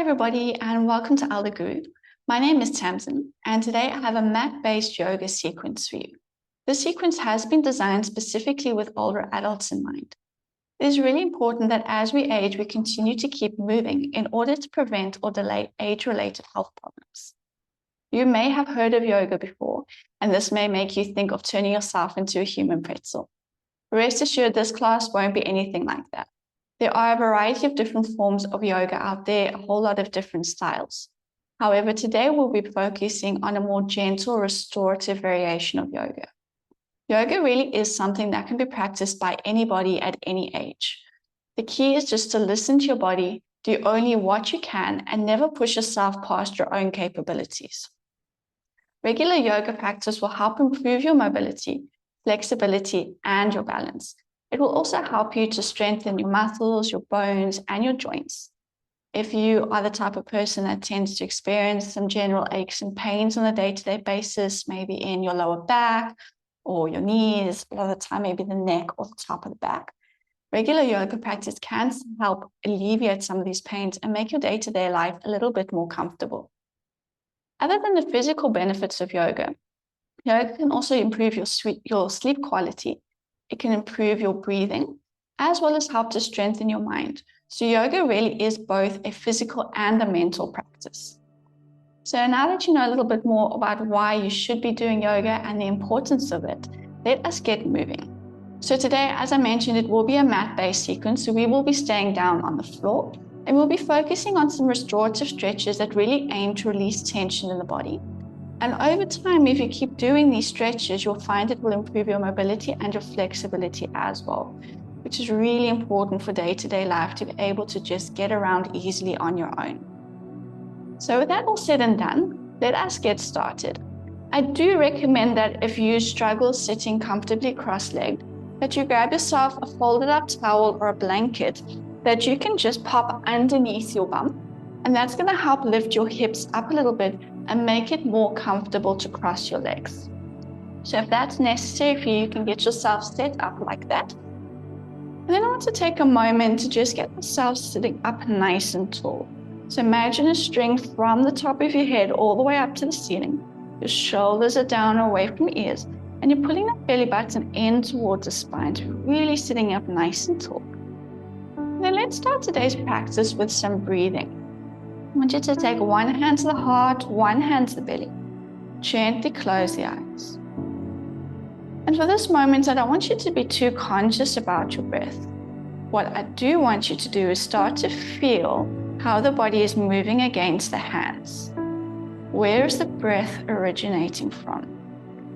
everybody, and welcome to Elder Guru. My name is Tamsin, and today I have a mat-based yoga sequence for you. This sequence has been designed specifically with older adults in mind. It is really important that as we age, we continue to keep moving in order to prevent or delay age-related health problems. You may have heard of yoga before, and this may make you think of turning yourself into a human pretzel. Rest assured, this class won't be anything like that. There are a variety of different forms of yoga out there, a whole lot of different styles. However, today we'll be focusing on a more gentle, restorative variation of yoga. Yoga really is something that can be practiced by anybody at any age. The key is just to listen to your body, do only what you can, and never push yourself past your own capabilities. Regular yoga practice will help improve your mobility, flexibility, and your balance. It will also help you to strengthen your muscles, your bones, and your joints. If you are the type of person that tends to experience some general aches and pains on a day-to-day basis, maybe in your lower back or your knees, a lot of the time maybe the neck or the top of the back, regular yoga practice can help alleviate some of these pains and make your day-to-day life a little bit more comfortable. Other than the physical benefits of yoga, yoga can also improve your sleep quality. It can improve your breathing, as well as help to strengthen your mind. So yoga really is both a physical and a mental practice. So now that you know a little bit more about why you should be doing yoga and the importance of it, let us get moving. So today, as I mentioned, it will be a mat-based sequence. So we will be staying down on the floor and we'll be focusing on some restorative stretches that really aim to release tension in the body. And over time, if you keep doing these stretches, you'll find it will improve your mobility and your flexibility as well, which is really important for day-to-day life to be able to just get around easily on your own. So with that all said and done, let us get started. I do recommend that if you struggle sitting comfortably cross-legged, that you grab yourself a folded up towel or a blanket that you can just pop underneath your bum. And that's going to help lift your hips up a little bit and make it more comfortable to cross your legs. So if that's necessary for you, you can get yourself set up like that. And then I want to take a moment to just get yourself sitting up nice and tall. So imagine a string from the top of your head all the way up to the ceiling. Your shoulders are down away from your ears, and you're pulling that belly button in towards the spine, so really sitting up nice and tall. And then let's start today's practice with some breathing. I want you to take one hand to the heart, one hand to the belly. Gently close the eyes. And for this moment, I don't want you to be too conscious about your breath. What I do want you to do is start to feel how the body is moving against the hands. Where is the breath originating from?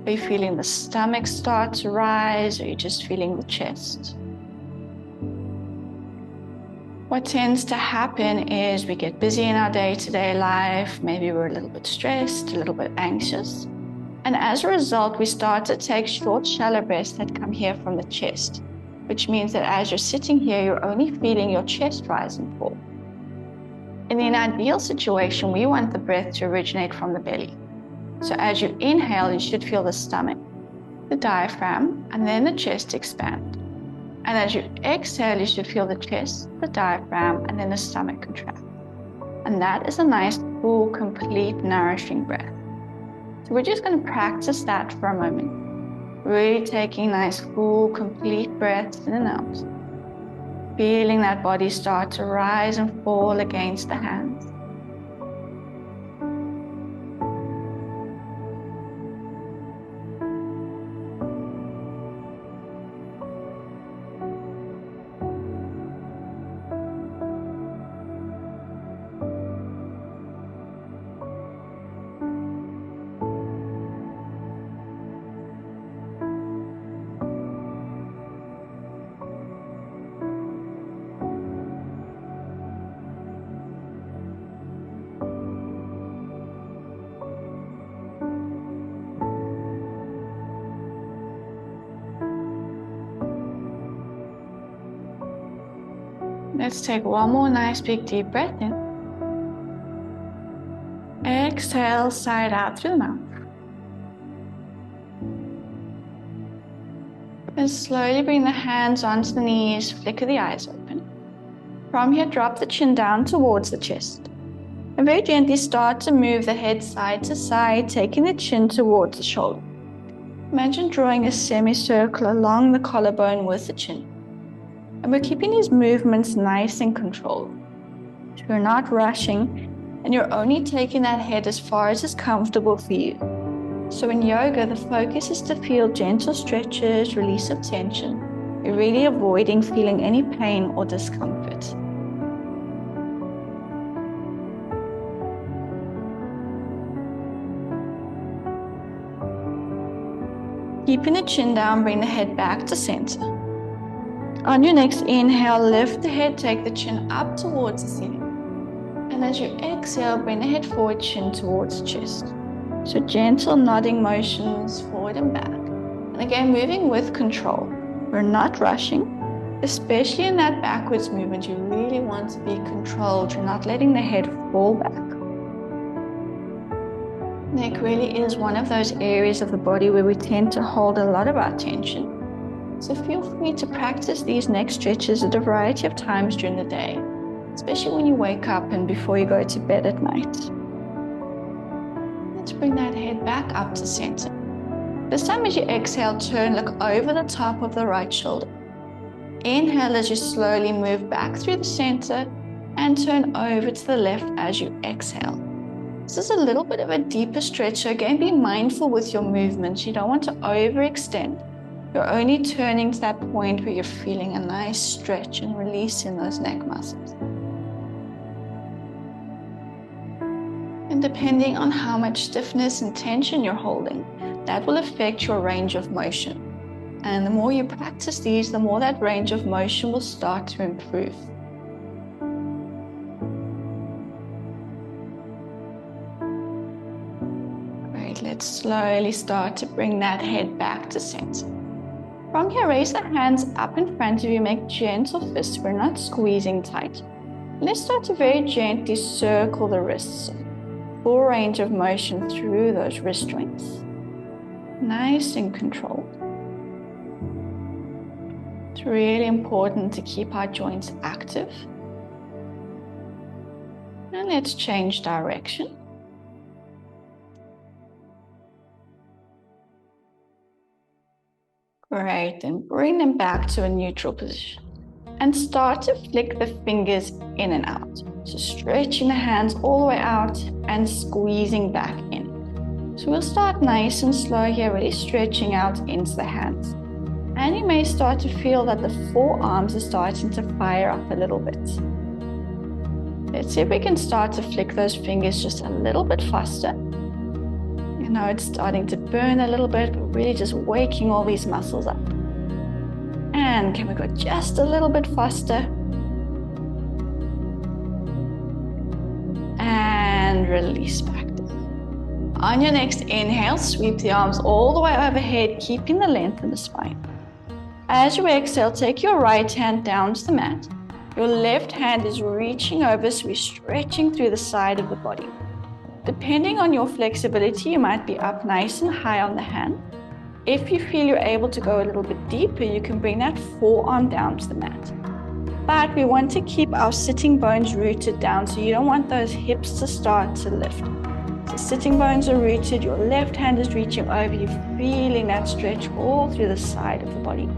Are you feeling the stomach start to rise, or are you just feeling the chest? What tends to happen is we get busy in our day-to-day life. Maybe we're a little bit stressed, a little bit anxious. And as a result, we start to take short, shallow breaths that come here from the chest, which means that as you're sitting here, you're only feeling your chest rise and fall. In an ideal situation, we want the breath to originate from the belly. So as you inhale, you should feel the stomach, the diaphragm, and then the chest expand. And as you exhale, you should feel the chest, the diaphragm, and then the stomach contract. And that is a nice, full, complete, nourishing breath. So we're just going to practice that for a moment. Really taking nice, full, complete breaths in and out. Feeling that body start to rise and fall against the hands. Let's take one more nice big deep breath in. Exhale, sigh it out through the mouth. And slowly bring the hands onto the knees, flicker the eyes open. From here, drop the chin down towards the chest. And very gently start to move the head side to side, taking the chin towards the shoulder. Imagine drawing a semicircle along the collarbone with the chin. And we're keeping these movements nice and controlled. So you're not rushing, and you're only taking that head as far as is comfortable for you. So in yoga, the focus is to feel gentle stretches, release of tension. You're really avoiding feeling any pain or discomfort. Keeping the chin down, bring the head back to center. On your next inhale, lift the head, take the chin up towards the ceiling. And as you exhale, bring the head forward, chin towards the chest. So gentle nodding motions forward and back. And again, moving with control. We're not rushing, especially in that backwards movement. You really want to be controlled. You're not letting the head fall back. Neck really is one of those areas of the body where we tend to hold a lot of our tension. So feel free to practice these neck stretches at a variety of times during the day, especially when you wake up and before you go to bed at night. Let's bring that head back up to center. This time as you exhale, turn, look over the top of the right shoulder. Inhale as you slowly move back through the center and turn over to the left as you exhale. This is a little bit of a deeper stretch, so again, be mindful with your movements. You don't want to overextend. You're only turning to that point where you're feeling a nice stretch and release in those neck muscles. And depending on how much stiffness and tension you're holding, that will affect your range of motion. And the more you practice these, the more that range of motion will start to improve. Great, let's slowly start to bring that head back to center. From here, raise the hands up in front of you, make gentle fists. We're not squeezing tight. Let's start to very gently circle the wrists. Full range of motion through those wrist joints. Nice and controlled. It's really important to keep our joints active. And let's change direction. Great, and bring them back to a neutral position. And start to flick the fingers in and out. So stretching the hands all the way out and squeezing back in. So we'll start nice and slow here, really stretching out into the hands. And you may start to feel that the forearms are starting to fire up a little bit. Let's see if we can start to flick those fingers just a little bit faster. You know, it's starting to burn a little bit, but really just waking all these muscles up. And can we go just a little bit faster? And release back down. On your next inhale, sweep the arms all the way overhead, keeping the length in the spine. As you exhale, take your right hand down to the mat. Your left hand is reaching over, so we're stretching through the side of the body. Depending on your flexibility, you might be up nice and high on the hand. If you feel you're able to go a little bit deeper, you can bring that forearm down to the mat. But we want to keep our sitting bones rooted down, so you don't want those hips to start to lift. So sitting bones are rooted, your left hand is reaching over, you're feeling that stretch all through the side of the body.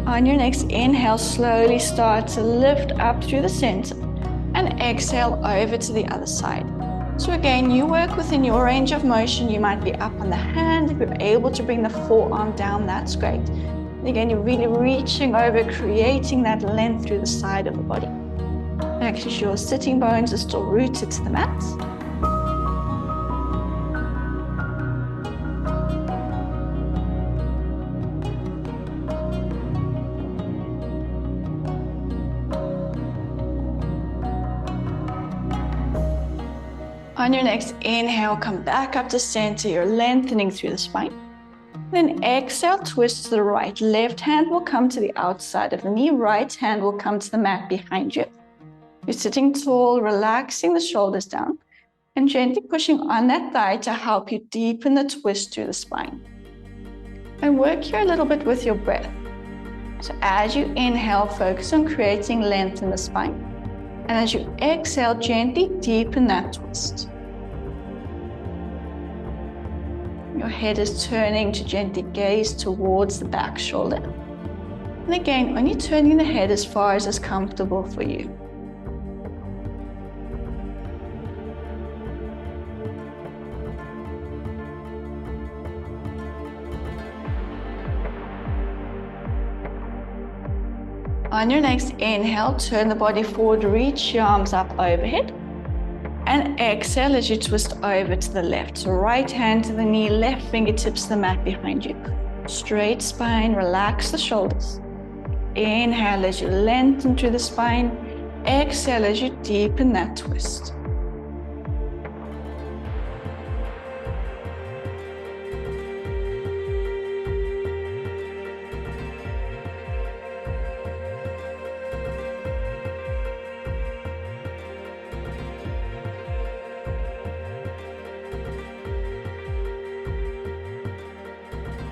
On your next inhale, slowly start to lift up through the center and exhale over to the other side. So again, you work within your range of motion. You might be up on the hand. If you're able to bring the forearm down, that's great. And again, you're really reaching over, creating that length through the side of the body. Make sure your sitting bones are still rooted to the mat. On your next inhale, come back up to center. You're lengthening through the spine. Then exhale, twist to the right. Left hand will come to the outside of the knee. Right hand will come to the mat behind you. You're sitting tall, relaxing the shoulders down. and gently pushing on that thigh to help you deepen the twist through the spine. And work here a little bit with your breath. So as you inhale, focus on creating length in the spine. And as you exhale, gently deepen that twist. Your head is turning to gently gaze towards the back shoulder. And again, only turning the head as far as is comfortable for you. On your next inhale, turn the body forward, reach your arms up overhead. And exhale as you twist over to the left. So right hand to the knee, left fingertips to the mat behind you. Straight spine, relax the shoulders. Inhale as you lengthen through the spine. Exhale as you deepen that twist.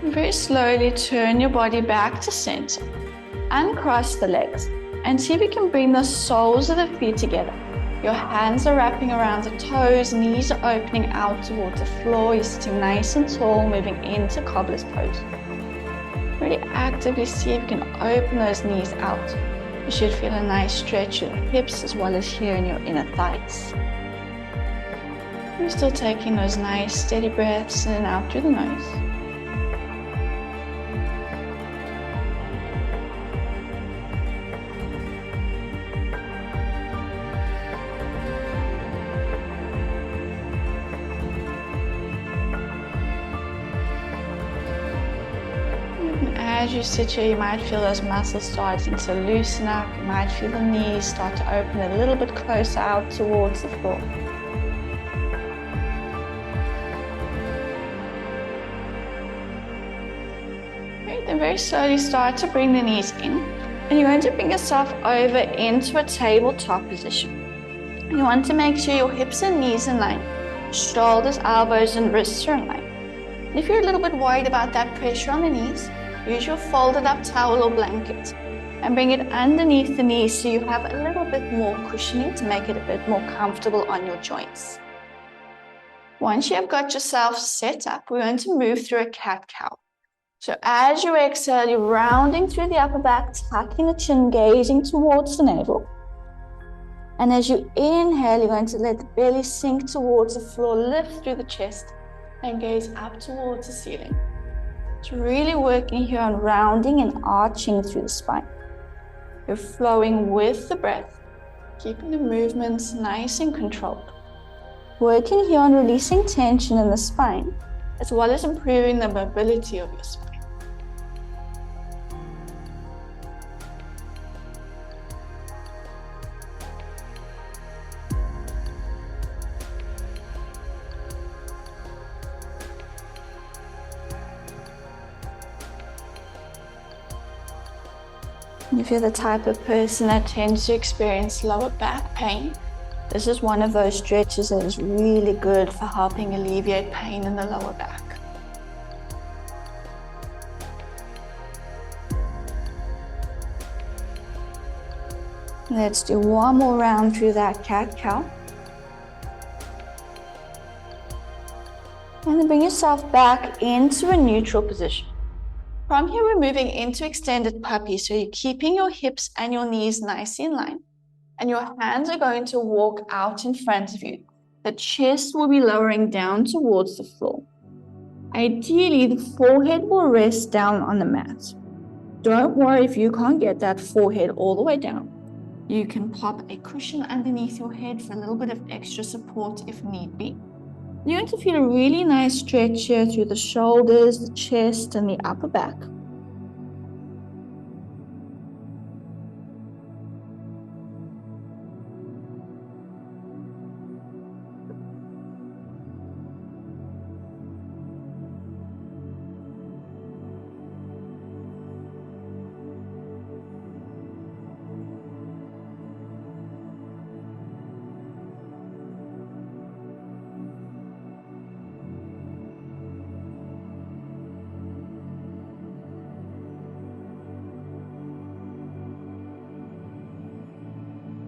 Very slowly turn your body back to center. Uncross the legs and see if you can bring the soles of the feet together. Your hands are wrapping around the toes, knees are opening out towards the floor. You're sitting nice and tall, moving into cobbler's pose. Really actively see if you can open those knees out. You should feel a nice stretch in your hips as well as here in your inner thighs. We're still taking those nice steady breaths in and out through the nose. As you sit here, you might feel those muscles starting to loosen up. You might feel the knees start to open a little bit closer out towards the floor. Great, then very slowly start to bring the knees in. And you're going to bring yourself over into a tabletop position. You want to make sure your hips and knees are in line. Shoulders, elbows, and wrists are in line. And if you're a little bit worried about that pressure on the knees, use your folded up towel or blanket and bring it underneath the knees so you have a little bit more cushioning to make it a bit more comfortable on your joints. Once you have got yourself set up, we're going to move through a cat-cow. So as you exhale, you're rounding through the upper back, tucking the chin, gazing towards the navel. And as you inhale, you're going to let the belly sink towards the floor, lift through the chest, and gaze up towards the ceiling. So really working here on rounding and arching through the spine. You're flowing with the breath, keeping the movements nice and controlled. Working here on releasing tension in the spine, as well as improving the mobility of your spine. If you're the type of person that tends to experience lower back pain, this is one of those stretches that is really good for helping alleviate pain in the lower back. Let's do one more round through that cat-cow. And then bring yourself back into a neutral position. From here, we're moving into extended puppy. So you're keeping your hips and your knees nice in line. And your hands are going to walk out in front of you. The chest will be lowering down towards the floor. Ideally, the forehead will rest down on the mat. Don't worry if you can't get that forehead all the way down. You can pop a cushion underneath your head for a little bit of extra support if need be. You're going to feel a really nice stretch here through the shoulders, the chest, and the upper back.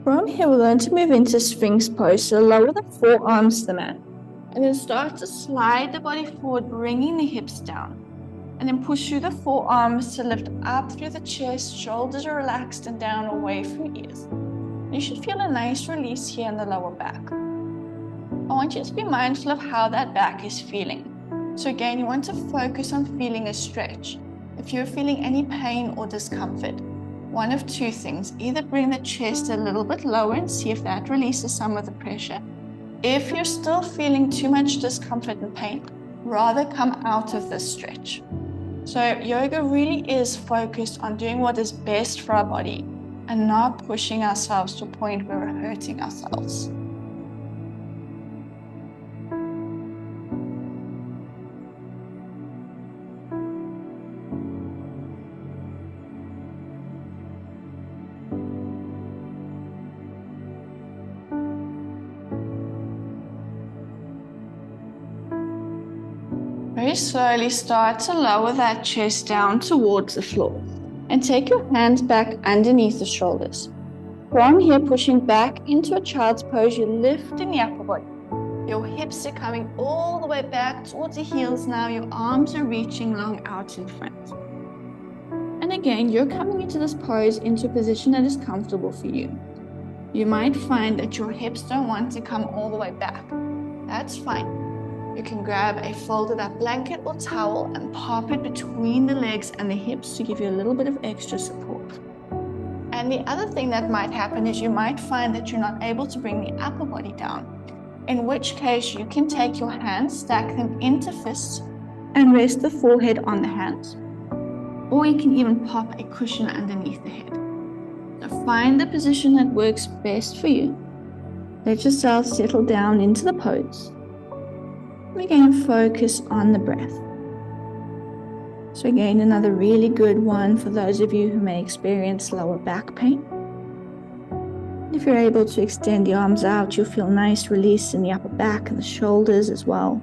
From here, we're going to move into Sphinx pose. So lower the forearms to the mat. And then start to slide the body forward, bringing the hips down. And then push through the forearms to lift up through the chest. Shoulders are relaxed and down away from ears. You should feel a nice release here in the lower back. I want you to be mindful of how that back is feeling. So again, you want to focus on feeling a stretch. If you're feeling any pain or discomfort, one of two things: either bring the chest a little bit lower and see if that releases some of the pressure. If you're still feeling too much discomfort and pain, rather come out of this stretch. So yoga really is focused on doing what is best for our body and not pushing ourselves to a point where we're hurting ourselves. Very slowly start to lower that chest down towards the floor and take your hands back underneath the shoulders. From here, pushing back into a child's pose, you're lifting the upper body. Your hips are coming all the way back towards the heels now. Your arms are reaching long out in front. And again, you're coming into this pose into a position that is comfortable for you. You might find that your hips don't want to come all the way back. That's fine. You can grab a folded up blanket or towel and pop it between the legs and the hips to give you a little bit of extra support. And the other thing that might happen is you might find that you're not able to bring the upper body down, in which case you can take your hands, stack them into fists, and rest the forehead on the hands. Or you can even pop a cushion underneath the head. So find the position that works best for you. Let yourself settle down into the pose. Again, focus on the breath. So again, another really good one for those of you who may experience lower back pain. If you're able to extend the arms out, you'll feel nice release in the upper back and the shoulders as well.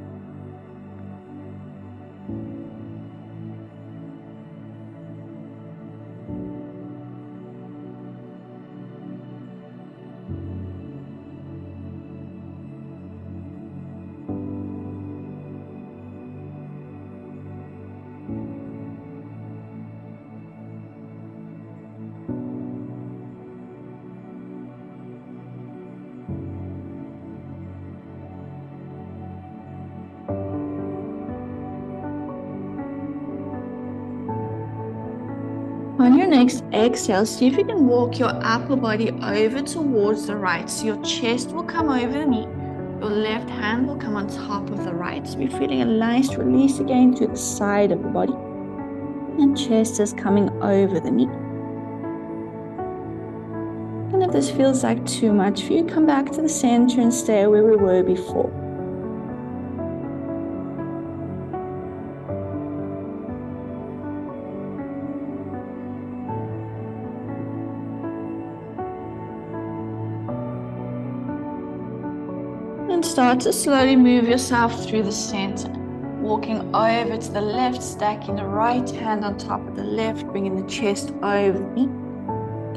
On your next exhale, see if you can walk your upper body over towards the right. So your chest will come over the knee. Your left hand will come on top of the right. So you're feeling a nice release again to the side of the body. And chest is coming over the knee. And if this feels like too much for you, come back to the center and stay where we were before. And start to slowly move yourself through the center, walking over to the left, stacking the right hand on top of the left, bringing the chest over the knee,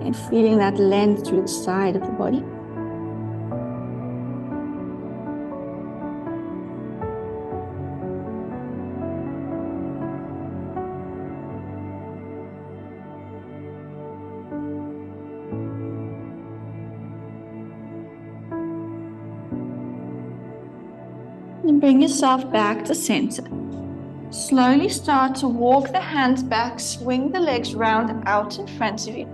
and feeling that length through the side of the body. And bring yourself back to center. Slowly start to walk the hands back, swing the legs round out in front of you,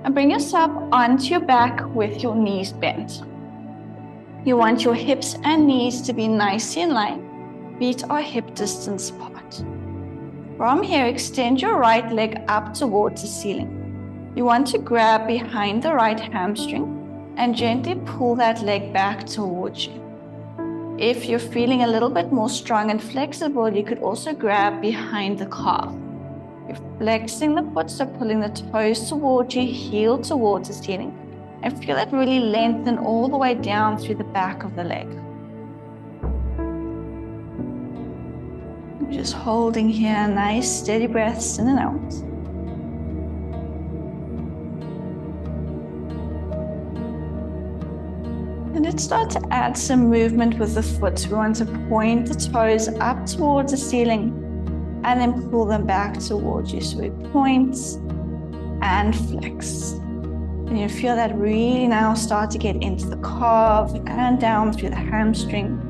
and bring yourself onto your back with your knees bent. You want your hips and knees to be nicely in line. Feet are hip distance apart. From here, extend your right leg up towards the ceiling. You want to grab behind the right hamstring and gently pull that leg back towards you. If you're feeling a little bit more strong and flexible, you could also grab behind the calf. You're flexing the foot, so pulling the toes towards you, heel towards the ceiling, and feel it really lengthen all the way down through the back of the leg. Just holding here, nice steady breaths in and out. let's start to add some movement with the foot. We want to point the toes up towards the ceiling and then pull them back towards you. So we point and flex. And you feel that really now start to get into the calf and down through the hamstring.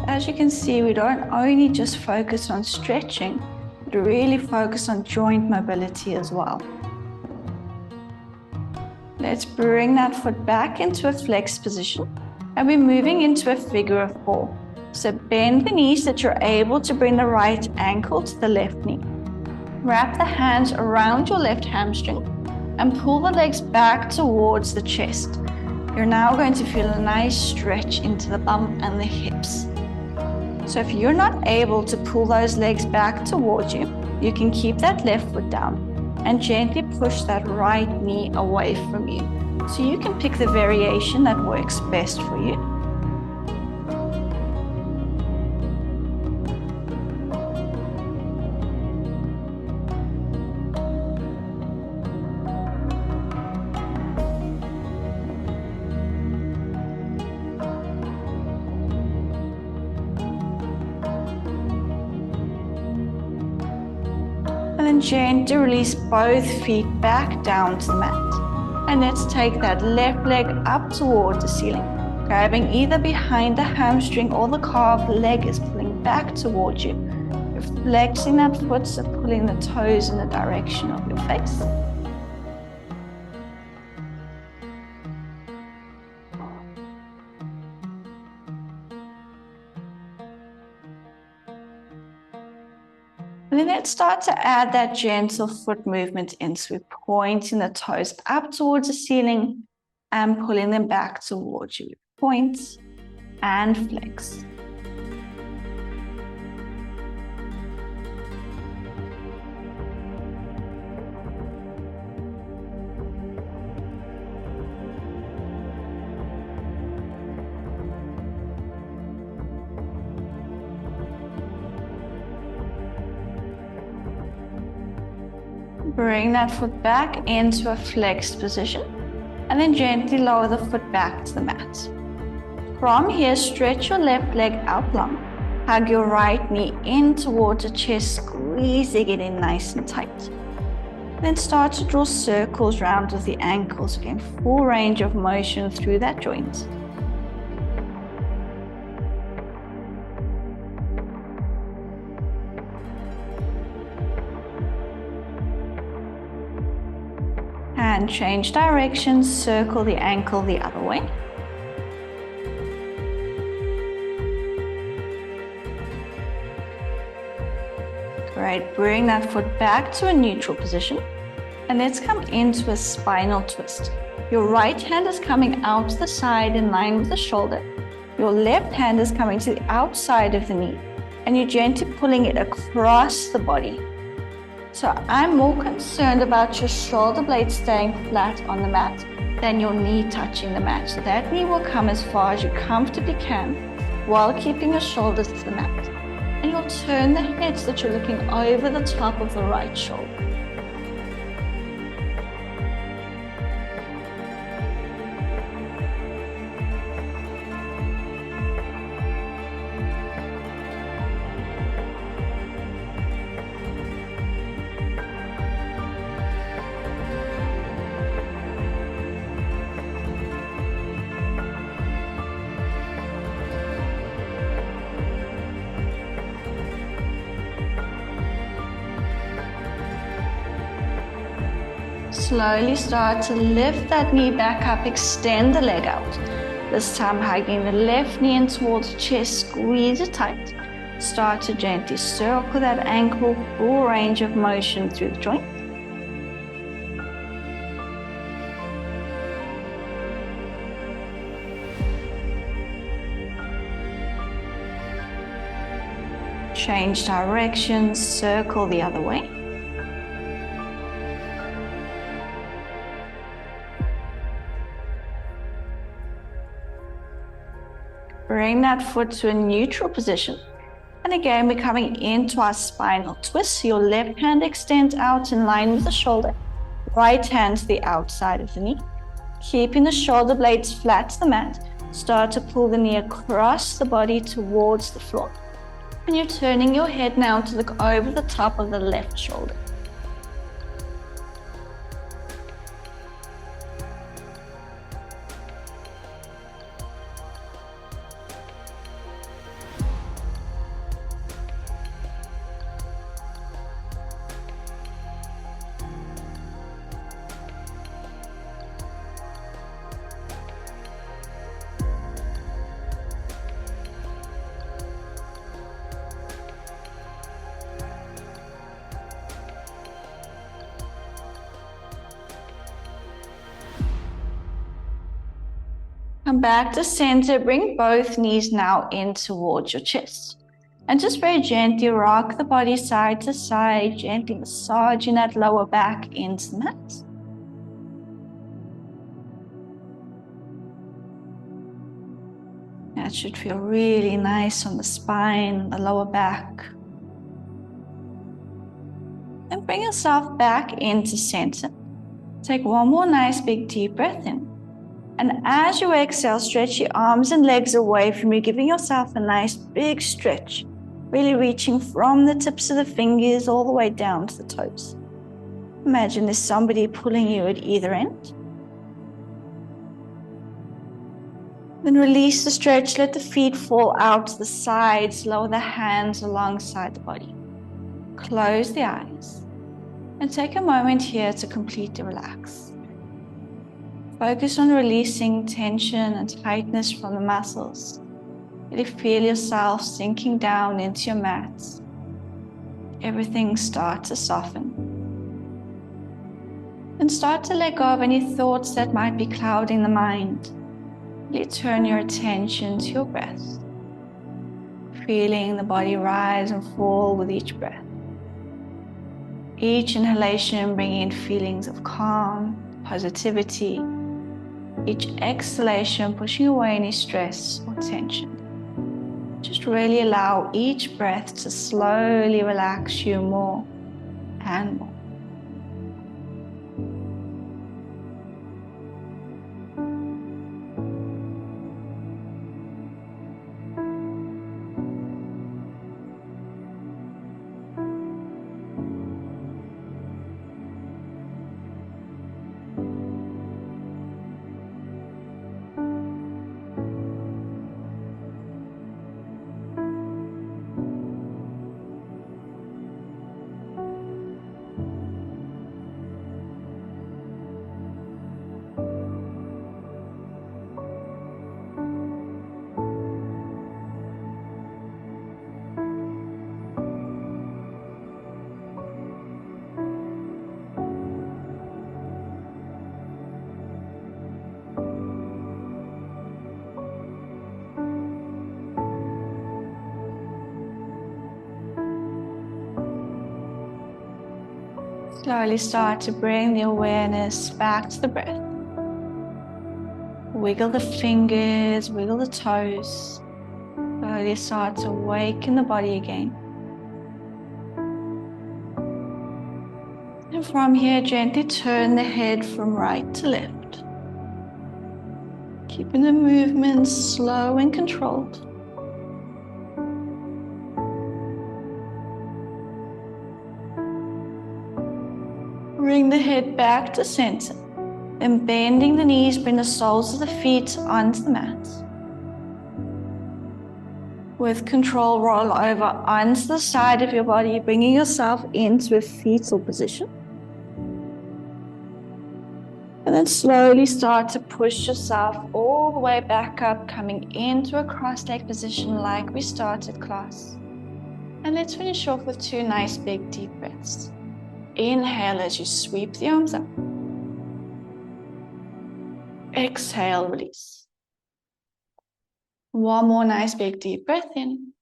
As you can see, we don't only just focus on stretching, but really focus on joint mobility as well. Let's bring that foot back into a flexed position, and we're moving into a figure of four. So bend the knees so that you're able to bring the right ankle to the left knee. Wrap the hands around your left hamstring and pull the legs back towards the chest. You're now going to feel a nice stretch into the bum and the hips. So if you're not able to pull those legs back towards you, you can keep that left foot down and gently push that right knee away from you. So you can pick the variation that works best for you. And then gently release both feet back down to the mat. And let's take that left leg up towards the ceiling. Grabbing either behind the hamstring or the calf, the leg is pulling back towards you. You're flexing that foot, so pulling the toes in the direction of your face. And then let's start to add that gentle foot movement in. So we're pointing the toes up towards the ceiling and pulling them back towards you. Point and flex. Bring that foot back into a flexed position and then gently lower the foot back to the mat. From here, stretch your left leg out long. Hug your right knee in towards the chest, squeezing it in nice and tight. Then start to draw circles around with the ankles, again, full range of motion through that joint. And change direction, circle the ankle the other way. Great, bring that foot back to a neutral position. And let's come into a spinal twist. Your right hand is coming out to the side in line with the shoulder. Your left hand is coming to the outside of the knee. And you're gently pulling it across the body. So I'm more concerned about your shoulder blade staying flat on the mat than your knee touching the mat. So that knee will come as far as you comfortably can while keeping your shoulders to the mat. And you'll turn the head so that you're looking over the top of the right shoulder. Slowly start to lift that knee back up, extend the leg out. This time hugging the left knee in towards the chest, squeeze it tight. Start to gently circle that ankle, full range of motion through the joint. Change direction, circle the other way. Bring that foot to a neutral position And again, we're coming into our spinal twist. Your left hand extends out in line with the shoulder. Right hand to the outside of the knee. Keeping the shoulder blades flat to the mat, start to pull the knee across the body towards the floor. And you're turning your head now to look over the top of the left shoulder. Come back to center, bring both knees now in towards your chest. And just very gently rock the body side to side, gently massaging that lower back into the mat. That should feel really nice on the spine, the lower back. And bring yourself back into center. Take one more nice big deep breath in. And as you exhale, stretch your arms and legs away from you, giving yourself a nice big stretch, really reaching from the tips of the fingers all the way down to the toes. Imagine there's somebody pulling you at either end. Then release the stretch, let the feet fall out to the sides, lower the hands alongside the body. Close the eyes and take a moment here to completely relax. Focus on releasing tension and tightness from the muscles. Really feel yourself sinking down into your mat. Everything starts to soften. And start to let go of any thoughts that might be clouding the mind. Really turn your attention to your breath. Feeling the body rise and fall with each breath. Each inhalation bringing in feelings of calm, positivity. Each exhalation pushing away any stress or tension. Just really allow each breath to slowly relax you more and more. Slowly start to bring the awareness back to the breath. Wiggle the fingers, wiggle the toes. Slowly start to awaken the body again. And from here, gently turn the head from right to left. Keeping the movement slow and controlled. Bring the head back to center. Then bending the knees, bring the soles of the feet onto the mat. With control, roll over onto the side of your body, bringing yourself into a fetal position. And then slowly start to push yourself all the way back up, coming into a cross-leg position like we started class. And let's finish off with 2 nice big deep breaths. Inhale as you sweep the arms up. Exhale, release. One more nice big deep breath in.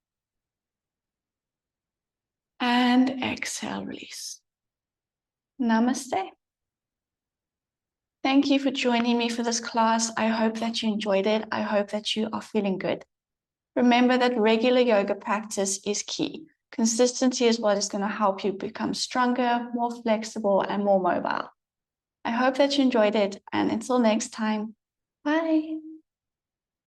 And exhale, release. Namaste. Thank you for joining me for this class. I hope that you enjoyed it. I hope that you are feeling good. Remember that regular yoga practice is key. Consistency is what is going to help you become stronger, more flexible, and more mobile. I hope that you enjoyed it, and until next time, bye.